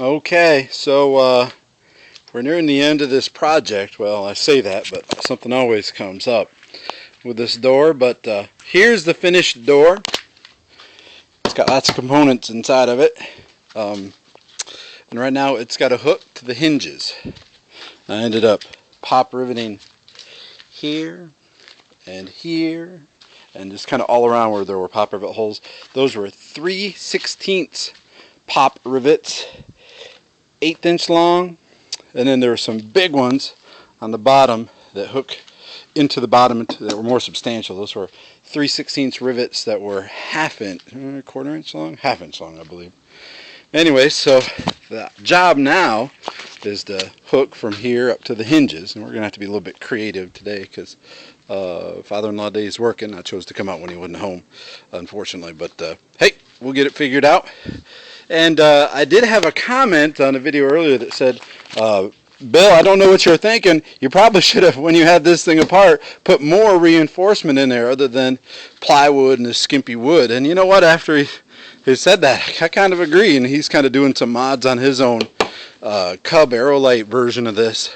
Okay, so we're nearing the end of this project. Well, I say that, but something always comes up with this door. But here's the finished door. It's got lots of components inside of it. Um, and right now it's got a hook to the hinges. I ended up pop riveting here and just kind of all around where there were pop rivet holes. Those were 3/16 pop rivets, 1/8 inch long, and then there were some big ones on the bottom that hook into the bottom that were more substantial. Those were 3/16 rivets that were quarter inch long, half inch long, I believe. Anyway, so the job now is to hook from here up to the hinges, and we're going to have to be a little bit creative today because father-in-law day is working. I chose to come out when he wasn't home, unfortunately, but hey, we'll get it figured out. And I did have a comment on a video earlier that said, Bill, I don't know what you're thinking. You probably should have, when you had this thing apart, put more reinforcement in there other than plywood and the skimpy wood. And you know what? After he said that, I kind of agree. And he's kind of doing some mods on his own Cub Aerolite version of this.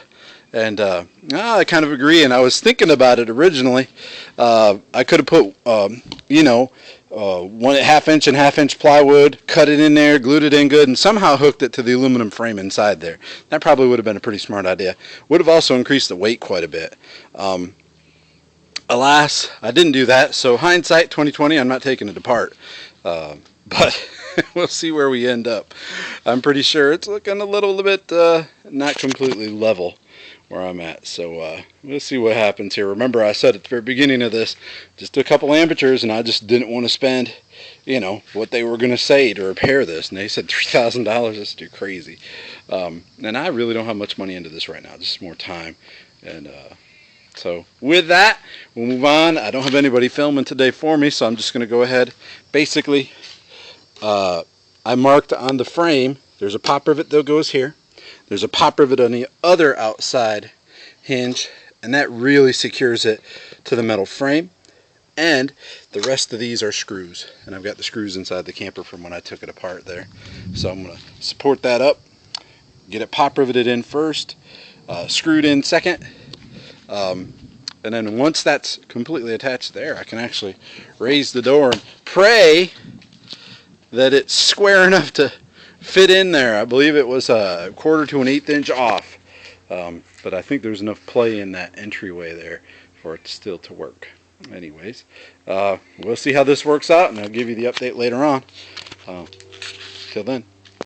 And I kind of agree. And I was thinking about it originally. I could have put, 1/2 inch and 1/2 inch plywood, cut it in there, glued it in good, and somehow hooked it to the aluminum frame inside there. That probably would have been a pretty smart idea. Would have also increased the weight quite a bit. Alas, I didn't do that. So hindsight 2020, I'm not taking it apart. But we'll see where we end up. I'm pretty sure it's looking a little bit not completely level where I'm at. So we'll see what happens here. Remember, I said at the very beginning of this, just a couple amateurs, and I just didn't want to spend, what they were going to say to repair this. And they said $3,000. That's too crazy. And I really don't have much money into this right now. Just more time. And so with that, we'll move on. I don't have anybody filming today for me, so I'm just going to go ahead. Basically, I marked on the frame, there's a pop rivet that goes here. There's a pop rivet on the other outside hinge, and that really secures it to the metal frame. And the rest of these are screws, and I've got the screws inside the camper from when I took it apart there. So I'm going to support that up, get it pop riveted in first, screwed in second, and then once that's completely attached there, I can actually raise the door and pray that it's square enough to fit in there. I believe it was a 1/4 to 1/8 inch off, but I think there's enough play in that entryway there for it still to work. Anyways, we'll see how this works out, and I'll give you the update later on. Till then.